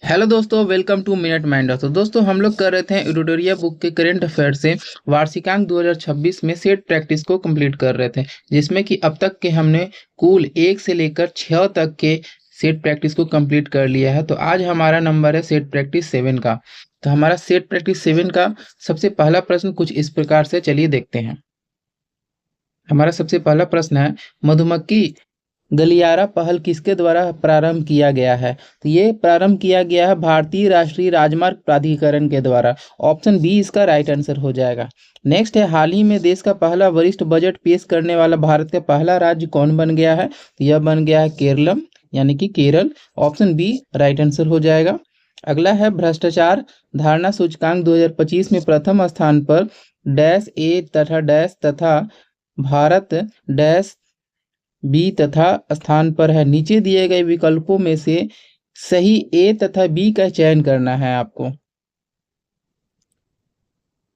Hello दोस्तों, welcome to minute minder. तो दोस्तों हम लोग कर रहे थे एडिटोरिया बुक के करंट अफेयर से वार्षिकांक 2026 में सेट प्रैक्टिस को कंप्लीट कर रहे थे, जिसमें कि अब तक के हमने कुल 1 से लेकर 6 तक के सेट प्रैक्टिस को कंप्लीट कर लिया है। तो आज हमारा नंबर है सेट प्रैक्टिस 7 का। तो हमारा सेट प्रैक्टिस 7 का सबसे पहला प्रश्न कुछ इस प्रकार से, चलिए देखते हैं। हमारा सबसे पहला प्रश्न है, मधुमक्खी गलियारा पहल किसके द्वारा प्रारंभ किया गया है? तो ये प्रारंभ किया गया है भारतीय राष्ट्रीय राजमार्ग प्राधिकरण के द्वारा। ऑप्शन बी इसका राइट आंसर हो जाएगा। नेक्स्ट है, हाल ही में देश का पहला वरिष्ठ बजट पेश करने वाला भारत का पहला राज्य कौन बन गया है? तो यह बन गया है केरलम, यानी कि Kerala. Option B right answer हो जाएगा। अगला है, भ्रष्टाचार धारणा सूचकांक 2025 में प्रथम स्थान पर डैश ए तथा डैश तथा भारत डैश बी तथा स्थान पर है। नीचे दिए गए विकल्पों में से सही ए तथा बी का चयन करना है आपको।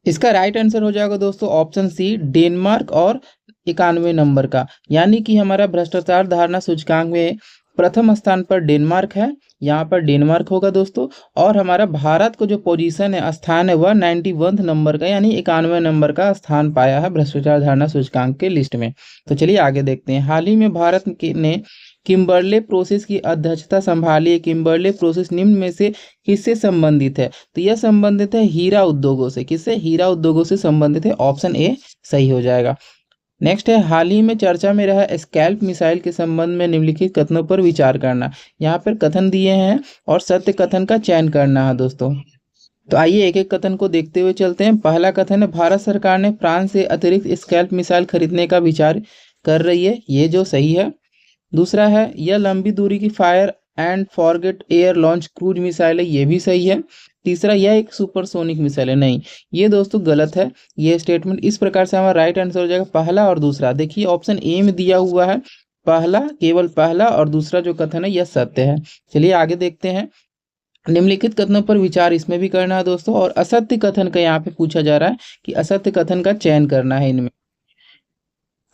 इसका राइट आंसर हो जाएगा दोस्तों ऑप्शन सी, डेनमार्क और 91 नंबर का। यानी कि हमारा भ्रष्टाचार धारणा सूचकांक में प्रथम स्थान पर डेनमार्क है, यहाँ पर डेनमार्क होगा दोस्तों। और हमारा भारत को जो पोजीशन है, स्थान है, वह 91 नंबर का, यानी 91 नंबर का स्थान पाया है भ्रष्टाचार धारणा सूचकांक के लिस्ट में। तो चलिए आगे देखते हैं। हाल ही में भारत ने किम्बर्ले प्रोसेस की अध्यक्षता संभाली है। किम्बर्ले प्रोसेस निम्न में से किससे संबंधित है? तो यह संबंधित है हीरा उद्योगों से। किससे? हीरा उद्योगों से संबंधित है। ऑप्शन ए सही हो जाएगा। नेक्स्ट है, हाल ही में चर्चा में रहा स्कैल्प मिसाइल के संबंध में निम्नलिखित कथनों पर विचार करना। यहाँ पर कथन दिए हैं और सत्य कथन का चयन करना है दोस्तों। तो आइए एक एक कथन को देखते हुए चलते हैं। पहला कथन है, भारत सरकार ने फ्रांस से अतिरिक्त स्कैल्प मिसाइल खरीदने का विचार कर रही है। ये जो सही है। दूसरा है, यह लंबी दूरी की fire and forget air launch cruise missile है। ये भी सही है। तीसरा, यह एक सुपरसोनिक मिसाइल है। नहीं, ये दोस्तों गलत है। ये स्टेटमेंट इस प्रकार से हमारा राइट आंसर हो जाएगा पहला और दूसरा। देखिए ऑप्शन ए में दिया हुआ है पहला, केवल पहला, और दूसरा जो कथन है यह सत्य है। चलिए आगे देखते हैं। निम्नलिखित कथनों पर विचार इसमें भी करना है दोस्तों। और असत्य कथन का यहाँ पे पूछा जा रहा है कि असत्य कथन का चयन करना है इनमें।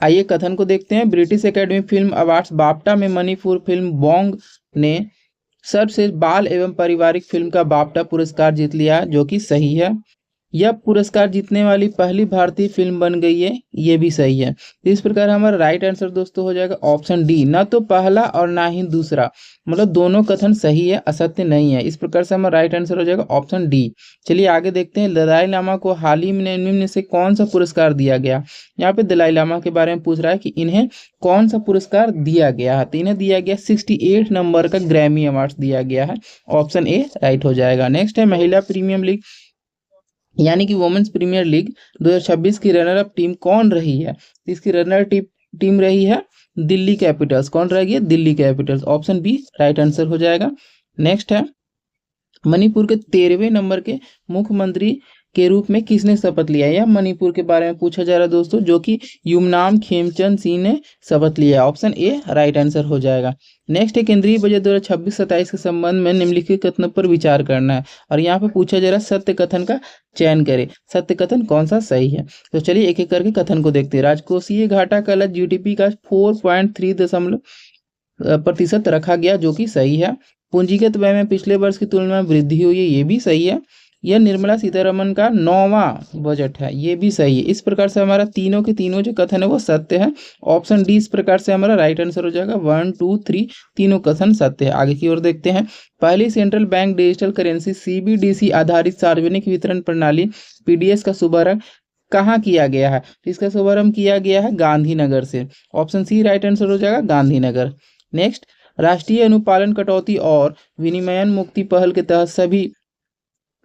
आइए कथन को देखते हैं। British academy film awards BAFTA में मणिपुर फिल्म बोंग ने सर्वश्रेष्ठ बाल एवं पारिवारिक फिल्म का बाफ्टा पुरस्कार जीत लिया, जो कि सही है। यह पुरस्कार जीतने वाली पहली भारतीय फिल्म बन गई है। ये भी सही है। तो इस प्रकार हमारा राइट आंसर दोस्तों हो जाएगा ऑप्शन डी, ना तो पहला और ना ही दूसरा। मतलब दोनों कथन सही है, असत्य नहीं है। इस प्रकार से हमारा राइट आंसर हो जाएगा ऑप्शन डी। चलिए आगे देखते हैं। दलाई लामा को हाल ही में निम्न से कौन सा पुरस्कार दिया गया? यहाँ पे दलाई लामा के बारे में पूछ रहा है कि इन्हें कौन सा पुरस्कार दिया गया है। तो इन्हें दिया गया 68 नंबर का ग्रैमी अवार्ड दिया गया है। ऑप्शन ए राइट हो जाएगा। नेक्स्ट है, महिला प्रीमियम लीग यानी कि वुमेन्स प्रीमियर लीग 2026 की रनर अप टीम कौन रही है? इसकी रनर टीम रही है दिल्ली कैपिटल्स। कौन रहेगी? Delhi Capitals. Option B right answer हो जाएगा। नेक्स्ट है, मणिपुर के 13वें नंबर के मुख्यमंत्री के रूप में किसने शपथ लिया? यह मणिपुर के बारे में पूछा जा रहा है दोस्तों, जो कि युमनाम खेमचंद सिंह ने शपथ लिया है। ऑप्शन ए राइट आंसर हो जाएगा। नेक्स्ट है, केंद्रीय बजट 2026-27 के संबंध में निम्नलिखित कथनों पर विचार करना है। और यहाँ पे पूछा जा रहा है सत्य कथन का चयन करें। सत्य कथन कौन सा सही है? तो चलिए एक एक करके कथन को देखते हैं। राजकोषीय घाटा कल जीडीपी का 4.3% रखा गया, जो कि सही है। पूंजीगत व्यय में पिछले वर्ष की तुलना में वृद्धि हुई है। ये भी सही है। यह निर्मला सीतारमन का 9वां बजट है। ये भी सही है। इस प्रकार से हमारा तीनों के तीनों जो कथन है वो सत्य है। ऑप्शन डी इस प्रकार से हमारा राइट आंसर हो जाएगा। 1, 2, 3 तीनों कथन सत्य है। आगे की ओर देखते हैं। पहली central bank digital currency CBDC आधारित सार्वजनिक वितरण प्रणाली पीडीएस का शुभारंभ कहाँ किया गया है? इसका शुभारंभ किया गया है गांधीनगर से। ऑप्शन सी राइट आंसर हो जाएगा, गांधीनगर। नेक्स्ट, राष्ट्रीय अनुपालन कटौती और विनिमयन मुक्ति पहल के तहत सभी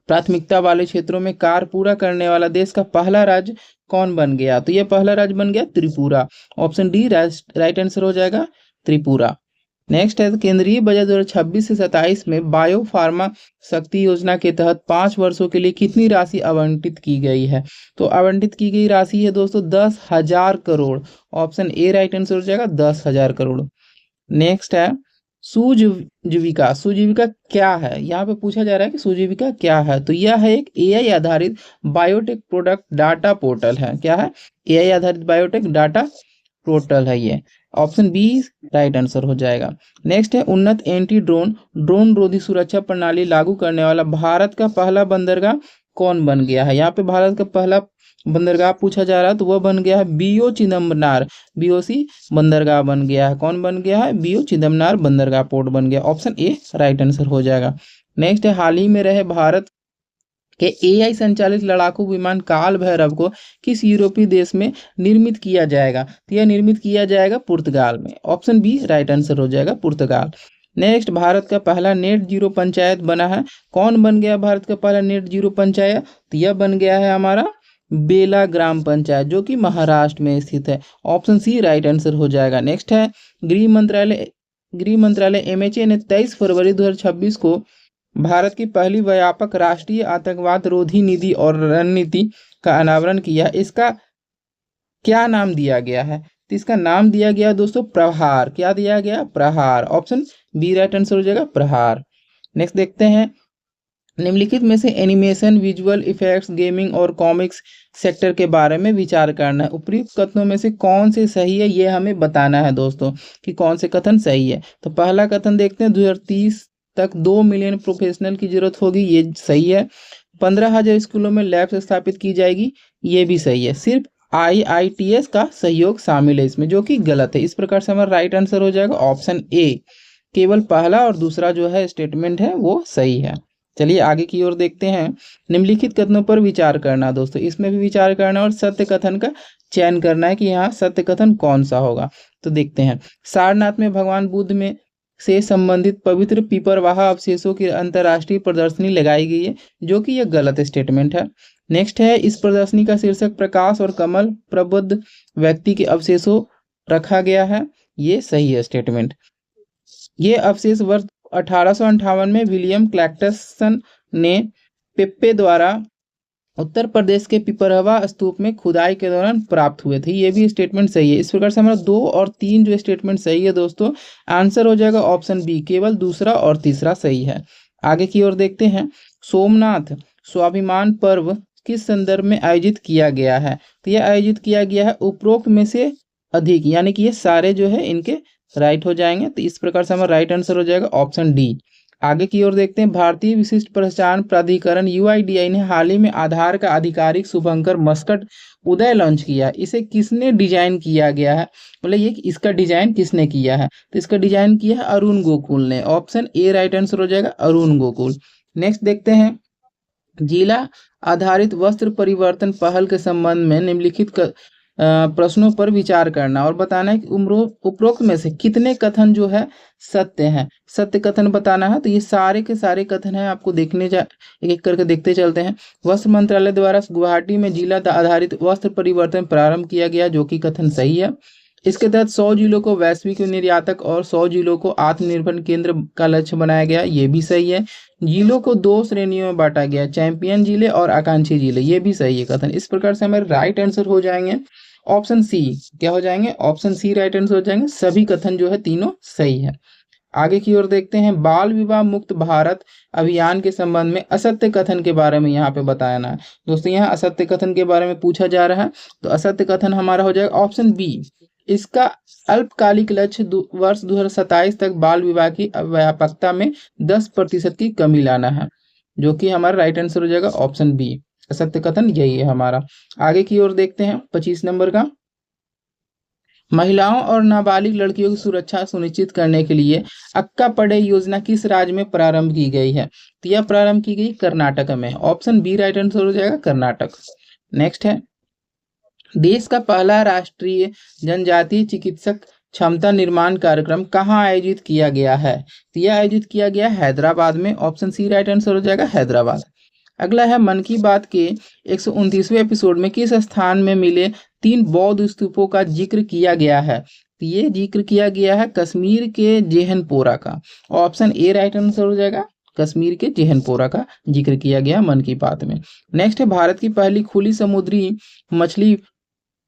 प्राथमिकता वाले क्षेत्रों में कार्य पूरा करने वाला देश का पहला राज्य कौन बन गया? तो यह पहला राज्य बन गया Tripura. Option D right answer हो जाएगा, त्रिपुरा। नेक्स्ट है, केंद्रीय बजट 2026 से 27 में बायो फार्मा शक्ति योजना के तहत 5 वर्षों के लिए कितनी राशि आवंटित की गई है? तो आवंटित की गई राशि है दोस्तों 10,000 crore. Option A right answer हो जाएगा, 10,000 करोड़। नेक्स्ट है, सुजीविका। सुजीविका क्या है? यहाँ पे पूछा जा रहा है कि सुजीविका क्या है। तो यह है एक एआई आधारित बायोटेक प्रोडक्ट डाटा पोर्टल है। क्या है? एआई आधारित बायोटेक डाटा पोर्टल है ये। ऑप्शन बी राइट आंसर हो जाएगा। नेक्स्ट है उन्नत एंटी ड्रोन ड्रोन रोधी सुरक्षा प्रणाली लागू करने वाला भारत का पहला बंदरगाह कौन बन गया है। यहाँ पे भारत का पहला बंदरगाह पूछा जा रहा है, तो वह बन गया है बीओ चिदम्बरनार, बीओसी बंदरगाह बन गया है। कौन बन गया है? बीओ चिदम्बरनार बंदरगाह पोर्ट बन गया। ऑप्शन ए राइट आंसर हो जाएगा। नेक्स्ट है हाल ही में रहे भारत के एआई संचालित लड़ाकू विमान काल भैरव को किस यूरोपीय देश में निर्मित किया जाएगा। तो यह निर्मित किया जाएगा पुर्तगाल में। ऑप्शन बी राइट आंसर हो जाएगा, पुर्तगाल। नेक्स्ट, भारत का पहला नेट जीरो पंचायत बना है। कौन बन गया भारत का पहला नेट जीरो पंचायत? तो यह बन गया है हमारा बेला ग्राम पंचायत, जो कि महाराष्ट्र में स्थित है। ऑप्शन सी राइट आंसर हो जाएगा। नेक्स्ट है गृह मंत्रालय एमएचए ने 23 फरवरी 2026 को भारत की पहली व्यापक राष्ट्रीय आतंकवाद रोधी नीति और रणनीति का अनावरण किया। इसका क्या नाम दिया गया है? तो इसका नाम दिया गया दोस्तों प्रहार। क्या दिया गया? प्रहार। ऑप्शन बी राइट आंसर हो जाएगा, प्रहार। नेक्स्ट देखते हैं, निम्नलिखित में से एनिमेशन, विजुअल इफेक्ट्स, गेमिंग और कॉमिक्स सेक्टर के बारे में विचार करना है। उपयुक्त कथनों में से कौन से सही है, ये हमें बताना है दोस्तों कि कौन से कथन सही है। तो पहला कथन देखते हैं, 2030 तक 2 मिलियन प्रोफेशनल की जरूरत होगी, ये सही है। 15,000 स्कूलों में लैब्स स्थापित की जाएगी, ये भी सही है। सिर्फ IITS का सहयोग शामिल है इसमें, जो कि गलत है। इस प्रकार से हमारा राइट आंसर हो जाएगा ऑप्शन ए। केवल पहला और दूसरा जो है स्टेटमेंट है वो सही है। चलिए आगे की ओर देखते हैं, निम्नलिखित कथनों पर विचार करना दोस्तों, इसमें भी विचार करना और सत्य कथन का चयन करना है कि यहाँ सत्य कथन कौन सा होगा। तो देखते हैं, सारनाथ में भगवान बुद्ध में से संबंधित पवित्र पिपरवाह अवशेषों की अंतर्राष्ट्रीय प्रदर्शनी लगाई गई है, जो कि यह गलत स्टेटमेंट है। नेक्स्ट है, इस प्रदर्शनी का शीर्षक प्रकाश और कमल प्रबुद्ध व्यक्ति के अवशेषों रखा गया है, ये सही है स्टेटमेंट। ये अवशेष वर्ष 1858 में विलियम क्लैक्टसन ने पेप्पे द्वारा उत्तर प्रदेश के पिपरवा स्तूप में खुदाई के दौरान प्राप्त हुए थे, ये भी स्टेटमेंट सही है। इस प्रकार से हमारा 2 और 3 जो स्टेटमेंट सही है दोस्तों, आंसर हो जाएगा ऑप्शन बी, केवल दूसरा और तीसरा सही है। आगे की ओर देखते हैं, सोमनाथ स्वाभिमान पर्व किस संदर्भ में आयोजित किया गया है। तो यह आयोजित किया गया है उपरोक्त में से अधिक, यानी कि ये सारे जो है इनके राइट हो जाएंगे। तो इस प्रकार से हमारा राइट आंसर हो जाएगा ऑप्शन डी। आगे की ओर देखते हैं, भारतीय विशिष्ट पहचान प्राधिकरण UIDAI ने हाल ही में आधार का आधिकारिक शुभंकर मस्कट उदय लॉन्च किया। इसे किसने डिजाइन किया गया है, मतलब ये इसका डिजाइन किसने किया है? तो इसका डिजाइन किया है अरुण गोकुल ने। ऑप्शन ए राइट आंसर हो जाएगा, अरुण गोकुल। नेक्स्ट देखते हैं, जिला आधारित वस्त्र परिवर्तन पहल के संबंध में निम्नलिखित प्रश्नों पर विचार करना और बताना है कि उपरोक्त में से कितने कथन जो है सत्य हैं। सत्य कथन बताना है। तो ये सारे के सारे कथन हैं, आपको देखने एक एक करके देखते चलते हैं। वस्त्र मंत्रालय द्वारा गुवाहाटी में जिला आधारित वस्त्र परिवर्तन प्रारंभ किया गया, जो कि कथन सही है। इसके तहत 100 जिलों को वैश्विक निर्यातक और 100 जिलों को आत्मनिर्भर केंद्र का लक्ष्य बनाया गया, ये भी सही है। जिलों को 2 श्रेणियों में बांटा गया, चैंपियन जिले और आकांक्षी जिले, ये भी सही है कथन। इस प्रकार से हमारे राइट आंसर हो जाएंगे ऑप्शन सी। क्या हो जाएंगे? ऑप्शन सी राइट आंसर हो जाएंगे। सभी कथन जो है तीनों सही है। आगे की ओर देखते हैं, बाल विवाह मुक्त भारत अभियान के संबंध में असत्य कथन के बारे में यहाँ पे बताना है दोस्तों। यहाँ असत्य कथन के बारे में पूछा जा रहा है, तो असत्य कथन हमारा हो जाएगा ऑप्शन बी। इसका अल्पकालिक लक्ष्य वर्ष 2027 तक बाल विवाह की व्यापकता में 10% की कमी लाना है, जो कि हमारा राइट आंसर हो जाएगा ऑप्शन बी। सत्य कथन यही है हमारा। आगे की ओर देखते हैं 25 नंबर का, महिलाओं और नाबालिग लड़कियों की सुरक्षा सुनिश्चित करने के लिए अक्का पढ़े योजना किस राज्य में प्रारंभ की गई है। तो यह प्रारंभ की गई कर्नाटक में। ऑप्शन बी राइट आंसर हो जाएगा, कर्नाटक। नेक्स्ट है, देश का पहला राष्ट्रीय जनजातीय चिकित्सक क्षमता निर्माण कार्यक्रम कहाँ आयोजित किया गया है। तो यह आयोजित किया गया हैदराबाद में। ऑप्शन सी राइट आंसर हो जाएगा, हैदराबाद। अगला है, मन की बात के 129वें एपिसोड में किस स्थान में मिले 3 बौद्ध स्तूपों का जिक्र किया गया है। तो ये जिक्र किया गया है कश्मीर के जेहनपोरा का। ऑप्शन ए राइट आंसर हो जाएगा, कश्मीर के जेहनपोरा का जिक्र किया गया मन की बात में। नेक्स्ट है, भारत की पहली खुली समुद्री मछली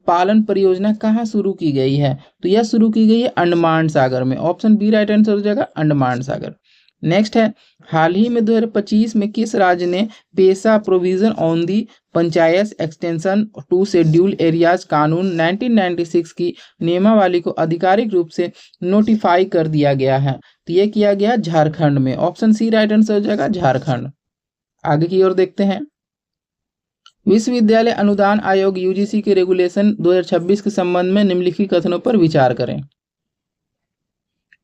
पालन परियोजना कहाँ शुरू की गई है। तो यह शुरू की गई है अंडमान सागर में। ऑप्शन बी राइट आंसर हो जाएगा, अंडमान सागर। नेक्स्ट है, हाल ही में 2025 में किस राज्य ने PESA provision on the panchayat extension to schedule areas कानून 1996 की नियमावली को आधिकारिक रूप से नोटिफाई कर दिया गया है? तो ये किया गया झारखंड में। ऑप्शन सी राइट आंसर हो जाएगा झारखंड। आगे की ओर देखते हैं, विश्वविद्यालय अनुदान आयोग यूजीसी के रेगुलेशन 2026 के संबंध में निम्नलिखित कथनों पर विचार करें।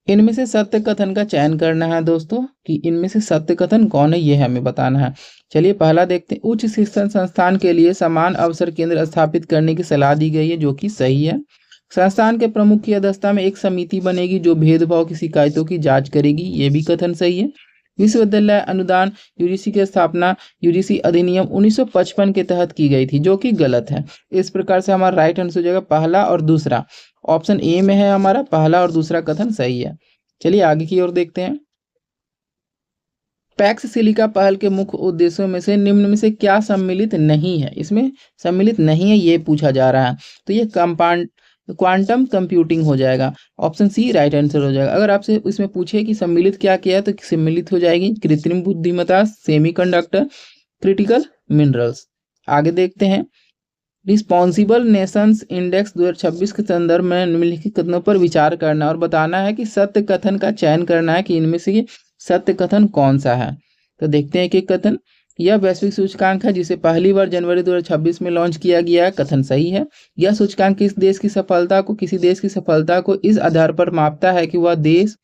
इनमें से सत्य कथन का चयन करना है दोस्तों, कि इनमें से सत्य कथन कौन है, ये हमें बताना है। चलिए पहला देखते हैं, उच्च शिक्षण संस्थान के लिए समान अवसर केंद्र स्थापित करने की सलाह दी गई है, जो कि सही है। संस्थान के प्रमुख की अध्यक्षता में एक समिति बनेगी जो भेदभाव की शिकायतों की जांच करेगी, ये भी कथन सही है। विश्वविद्यालय अनुदान यूजीसी की स्थापना यूजीसी अधिनियम 1955 के तहत की गई थी, जो कि गलत है। इस प्रकार से हमारा राइट आंसर हो जाएगा पहला और दूसरा। ऑप्शन ए में है हमारा पहला और दूसरा कथन सही है। चलिए आगे की ओर देखते हैं, पैक्स सिलिका पहल के मुख्य उद्देश्यों में से निम्न में से क्या सम्मिलित नहीं है? इसमें सम्मिलित नहीं है ये पूछा जा रहा है, तो ये क्वांटम कंप्यूटिंग हो जाएगा। ऑप्शन सी राइट आंसर हो जाएगा। अगर आपसे इसमें पूछे कि सम्मिलित क्या किया है, तो सम्मिलित हो जाएगी कृत्रिम बुद्धिमत्ता, सेमीकंडक्टर, क्रिटिकल मिनरल्स। आगे देखते हैं, रिस्पॉन्सिबल नेशंस इंडेक्स 2026 के संदर्भ में निम्नलिखित कथनों पर विचार करना और बताना है कि सत्य कथन का चयन करना है कि इनमें से सत्य कथन कौन सा है। तो देखते हैं कि कथन, यह वैश्विक सूचकांक है जिसे पहली बार जनवरी 2026 में लॉन्च किया गया है, कथन सही है। यह सूचकांक किसी देश की सफलता को इस आधार पर मापता है कि वह देश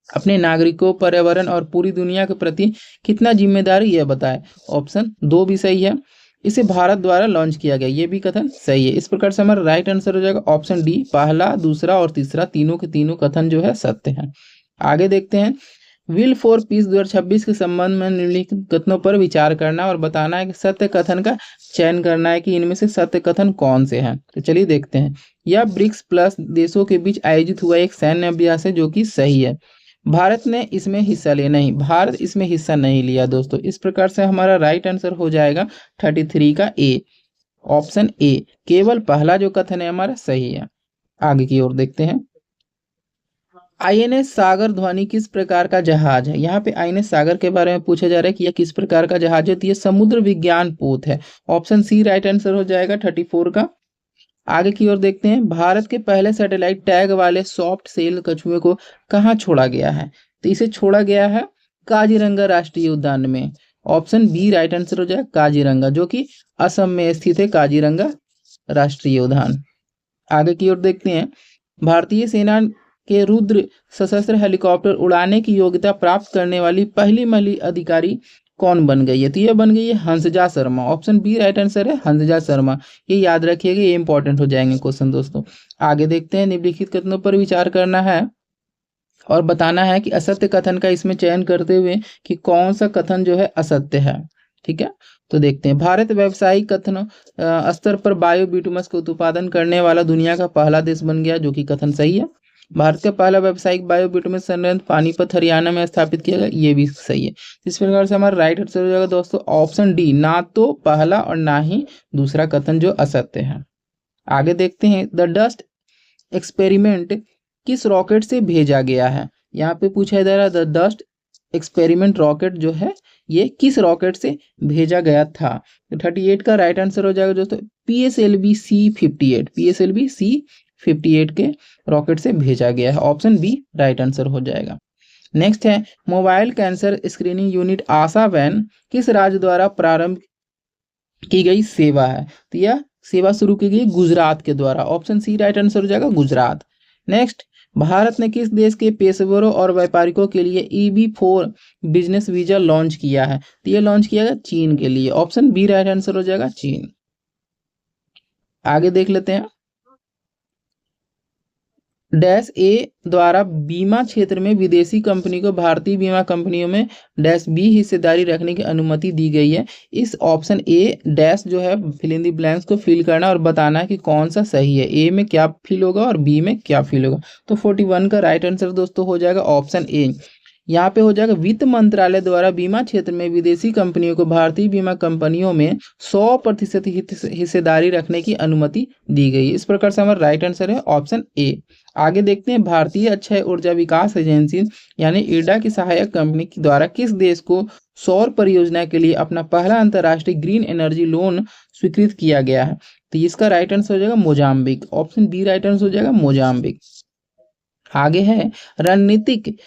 अपने नागरिकों, पर्यावरण और पूरी दुनिया के प्रति कितना जिम्मेदारी यह बताए। ऑप्शन दो भी सही है। इसे भारत द्वारा लॉन्च किया गया, ये भी कथन सही है। इस प्रकार से हमारा राइट आंसर हो जाएगा ऑप्शन डी, पहला, दूसरा और तीसरा तीनों के तीनों कथन जो है सत्य है। आगे देखते हैं, विल फॉर पीस 2026 के संबंध में निम्नलिखित कथनों पर विचार करना और बताना है कि सत्य कथन का चयन करना है कि इनमें से सत्य कथन कौन से हैं। तो चलिए देखते हैं, यह ब्रिक्स प्लस देशों के बीच आयोजित हुआ एक सैन्य अभ्यास है, जो कि सही है। भारत ने इसमें हिस्सा लिया नहीं, भारत इसमें हिस्सा नहीं लिया दोस्तों। इस प्रकार से हमारा राइट आंसर हो जाएगा 33 का ए, ऑप्शन ए। केवल पहला जो कथन है हमारा सही है। आगे की ओर देखते हैं, आईएनएस सागर ध्वनि किस प्रकार का जहाज है? यहाँ पे आईएनएस सागर के बारे में पूछा जा रहा है कि यह किस प्रकार का जहाज है, तो यह समुद्र विज्ञान पोत है। ऑप्शन सी राइट आंसर हो जाएगा 34 का। आगे की ओर देखते हैं, भारत के पहले सैटेलाइट टैग वाले सॉफ्ट सेल कछुए को कहाँ छोड़ा गया है? तो इसे छोड़ा गया है काजीरंगा राष्ट्रीय उद्यान में। ऑप्शन बी राइट आंसर हो जाएगा काजीरंगा, जो कि असम में स्थित है काजीरंगा राष्ट्रीय उद्यान। आगे की ओर देखते हैं, भारतीय सेना के रुद्र सशस्त्र हेलीकॉप्टर उड़ाने की योग्यता प्राप्त करने वाली पहली महिला अधिकारी कौन बन गई है? तो यह बन गई है Hansja Sharma. Option B right answer है हंसजा शर्मा। ये याद रखिएगा, ये इंपॉर्टेंट हो जाएंगे क्वेश्चन दोस्तों। आगे देखते हैं, निम्नलिखित कथनों पर विचार करना है और बताना है कि असत्य कथन का इसमें चयन करते हुए कि कौन सा कथन जो है असत्य है। ठीक है, तो देखते हैं, भारत व्यावसायिक कथन स्तर पर बायो बिटुमस का उत्पादन करने वाला दुनिया का पहला देश बन गया, जो कि कथन सही है। भारत का पहला व्यावसायिक बायो बिटुमस संयंत्र पानीपत हरियाणा में स्थापित किया गया, ये भी सही है। इस प्रकार से हमारा राइट आंसर हो जाएगा दोस्तों ऑप्शन डी, ना तो पहला और ना ही दूसरा कथन जो असत्य है। आगे देखते हैं, द डस्ट एक्सपेरिमेंट किस रॉकेट से भेजा गया है? यहाँ पे पूछा जा रहा है द डस्ट एक्सपेरिमेंट रॉकेट जो है ये किस रॉकेट से भेजा गया था? तो 38 का राइट आंसर हो जाएगा दोस्तों PSLV C58, PSLV C58 के रॉकेट से भेजा गया है। ऑप्शन बी राइट आंसर हो जाएगा। नेक्स्ट है, मोबाइल कैंसर स्क्रीनिंग यूनिट आशा वैन किस राज्य द्वारा प्रारंभ की गई सेवा है? तो यह सेवा शुरू की गई गुजरात के द्वारा। ऑप्शन सी राइट आंसर हो जाएगा गुजरात। नेक्स्ट, भारत ने किस देश के पेशेवरों और व्यापारिकों के लिए EB4 बिजनेस वीजा लॉन्च किया है? तो यह लॉन्च किया गया चीन के लिए। ऑप्शन बी राइट आंसर हो जाएगा चीन। आगे देख लेते हैं, डैश ए द्वारा बीमा क्षेत्र में विदेशी कंपनी को भारतीय बीमा कंपनियों में डैश बी हिस्सेदारी रखने की अनुमति दी गई है। इस ऑप्शन ए डैश जो है फिल इन द ब्लैंक्स को फिल करना और बताना है कि कौन सा सही है, ए में क्या फिल होगा और बी में क्या फिल होगा। तो 41 का राइट आंसर दोस्तों हो जाएगा ऑप्शन ए। यहाँ पे हो जाएगा वित्त मंत्रालय द्वारा बीमा क्षेत्र में विदेशी कंपनियों को भारतीय बीमा कंपनियों में 100% हिस्सेदारी रखने की अनुमति दी गई। इस प्रकार से हमारा राइट आंसर है ऑप्शन ए। आगे देखते हैं, भारतीय अक्षय ऊर्जा विकास एजेंसी यानी इरडा की सहायक कंपनी के द्वारा किस देश को सौर परियोजना के लिए अपना पहला अंतर्राष्ट्रीय ग्रीन एनर्जी लोन स्वीकृत किया गया है? तो इसका राइट आंसर हो जाएगा Mozambique. Option B right answer हो जाएगा मोजाम्बिक। आगे है, रणनीतिक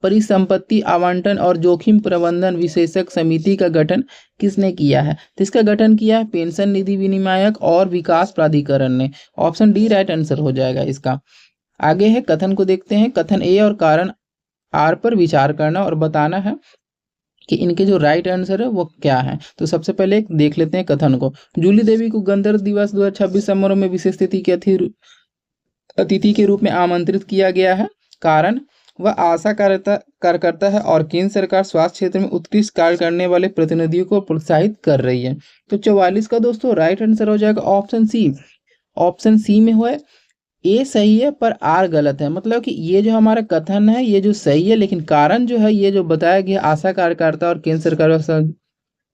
परिसंपत्ति आवंटन और जोखिम प्रबंधन विशेषज्ञ समिति का गठन किसने किया है? तो इसका गठन किया है पेंशन निधि विनियामक और विकास प्राधिकरण ने। ऑप्शन डी राइट आंसर हो जाएगा इसका। आगे है, कथन को देखते हैं। कथन ए और कारण आर पर विचार करना और बताना है कि इनके जो राइट आंसर है वो क्या है। तो सबसे पहले देख लेते हैं कथन को। जूली देवी को गणतंत्र दिवस 2026 समारोह में विशेष अतिथि के रूप में आमंत्रित किया गया है। कारण, वह आशा कार्यकर्ता है और केंद्र सरकार स्वास्थ्य क्षेत्र में उत्कृष्ट कार्य करने वाले प्रतिनिधियों को प्रोत्साहित कर रही है। तो 44 का दोस्तों राइट आंसर हो जाएगा ऑप्शन सी। ऑप्शन सी में हुआ ए सही है पर आर गलत है। मतलब कि ये जो हमारा कथन है ये जो सही है, लेकिन कारण जो है ये जो बताया गया आशा कार्यकर्ता और केंद्र सरकार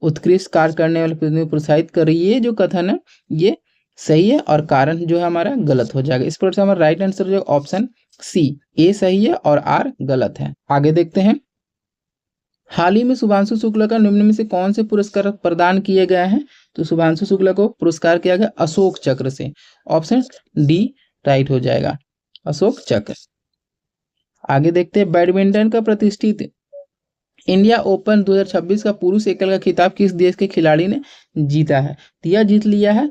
उत्कृष्ट कार्य करने वाले प्रतिनिधियों को प्रोत्साहित कर रही है, ये जो कथन है ये सही है और कारण जो है हमारा गलत हो जाएगा। इस पर से हमारा राइट आंसर जो ऑप्शन सी, ए सही है और आर गलत है। आगे देखते हैं, हाल ही में शुभांशु शुक्ला का निम्न में से कौन से पुरस्कार प्रदान किए गए हैं? तो शुभांशु शुक्ला को पुरस्कार किया गया अशोक चक्र से। ऑप्शन डी राइट हो जाएगा, अशोक चक्र। आगे देखते हैं, बैडमिंटन का प्रतिष्ठित इंडिया ओपन 2026 का पुरुष एकल का खिताब किस देश के खिलाड़ी ने जीता है? तो यह जीत लिया है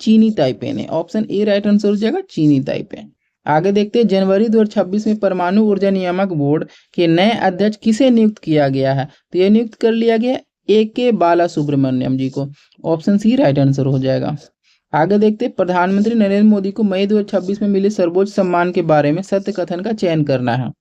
चीनी ताइपे ने। ऑप्शन ए राइट आंसर हो जाएगा, चीनी ताइपे। आगे देखते हैं, जनवरी 2026 में परमाणु ऊर्जा नियामक बोर्ड के नए अध्यक्ष किसे नियुक्त किया गया है? तो यह नियुक्त कर लिया गया ए.के. बाला सुब्रमण्यम जी को। ऑप्शन सी राइट आंसर हो जाएगा। आगे देखते हैं, प्रधानमंत्री नरेंद्र मोदी को मई 2026 में मिले सर्वोच्च सम्मान के बारे में सत्य कथन का चयन करना है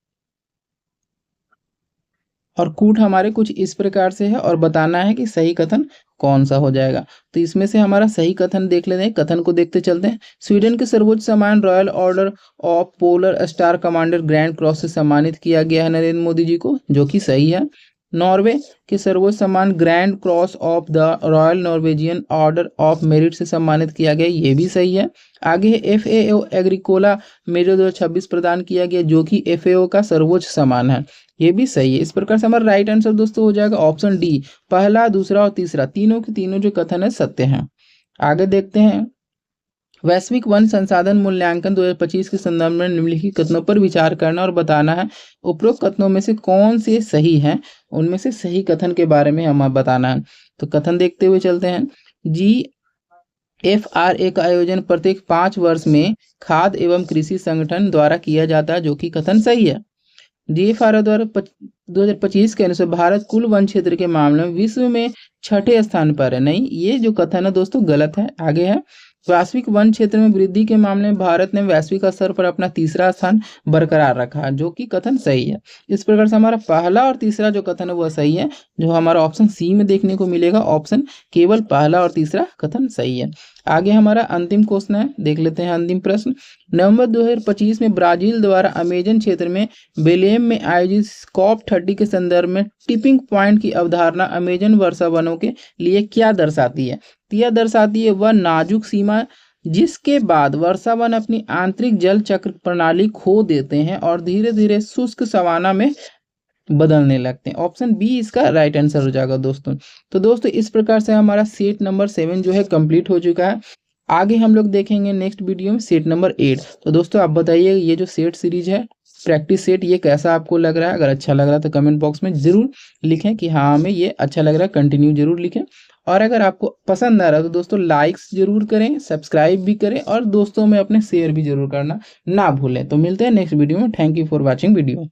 और कूट हमारे कुछ इस प्रकार से है और बताना है कि सही कथन कौन सा हो जाएगा। तो इसमें से हमारा सही कथन देख लेते हैं। कथन को देखते चलते हैं। स्वीडन के सर्वोच्च सम्मान royal order of polar star commander grand cross से सम्मानित किया गया है नरेंद्र मोदी जी को, जो कि सही है। नॉर्वे के सर्वोच्च सम्मान grand cross of the royal Norwegian order of merit से सम्मानित किया गया, ये भी सही है। आगे है, FAO एग्रीकोला मेडल 2026 प्रदान किया गया, जो कि FAO का सर्वोच्च सम्मान है, ये भी सही है। इस प्रकार से हमारा राइट आंसर दोस्तों हो जाएगा ऑप्शन डी। पहला, दूसरा और तीसरा तीनों के तीनों जो कथन है सत्य हैं। आगे देखते हैं, वैश्विक वन संसाधन मूल्यांकन 2025 के संदर्भ में निम्नलिखित कथनों पर विचार करना और बताना है। उपरोक्त कथनों में से कौन से सही हैं? उनमें से सही कथन के बारे में हमें बताना है। तो कथन देखते हुए चलते हैं। GFRA का आयोजन प्रत्येक 5 वर्ष में खाद्य एवं कृषि संगठन द्वारा किया जाता है, जो कि कथन सही है। GFRA द्वारा 2025 के अनुसार भारत कुल वन क्षेत्र के मामले में विश्व में 6ठे स्थान पर है। नहीं, ये जो कथन है दोस्तों गलत है। आगे है, वैश्विक वन क्षेत्र में वृद्धि के मामले में भारत ने वैश्विक स्तर पर अपना तीसरा स्थान बरकरार रखा है, जो कि कथन सही है। इस प्रकार से हमारा पहला और तीसरा जो कथन है वह सही है, जो हमारा ऑप्शन सी में देखने को मिलेगा। ऑप्शन केवल पहला और तीसरा कथन सही है। आगे हमारा अंतिम क्वेश्चन है, देख लेते हैं अंतिम प्रश्न। नवंबर 2025 में ब्राजील द्वारा अमेजन क्षेत्र में बेलेम में आयोजित COP30 के संदर्भ में टिपिंग पॉइंट की अवधारणा अमेजन वर्षा वनों के लिए क्या दर्शाती है? यह दर्शाती है वह नाजुक सीमा जिसके बाद वर्षा वन अपनी आंतरिक जल चक्र प्रणाली खो देते हैं और धीरे धीरे शुष्क सवाना में बदलने लगते हैं। ऑप्शन बी इसका राइट आंसर हो जाएगा दोस्तों। तो दोस्तों इस प्रकार से हमारा सेट नंबर 7 जो है कंप्लीट हो चुका है। आगे हम लोग देखेंगे नेक्स्ट वीडियो में सेट नंबर 8। तो दोस्तों आप बताइए ये जो सेट सीरीज है प्रैक्टिस सेट, ये कैसा आपको लग रहा है? अगर अच्छा लग रहा है तो कमेंट बॉक्स में जरूर लिखें कि हाँ हमें ये अच्छा लग रहा है, कंटिन्यू जरूर लिखें। और अगर आपको पसंद आ रहा है तो दोस्तों लाइक्स जरूर करें, सब्सक्राइब भी करें और दोस्तों में अपने शेयर भी जरूर करना ना भूलें। तो मिलते हैं नेक्स्ट वीडियो में। Thank you for watching video.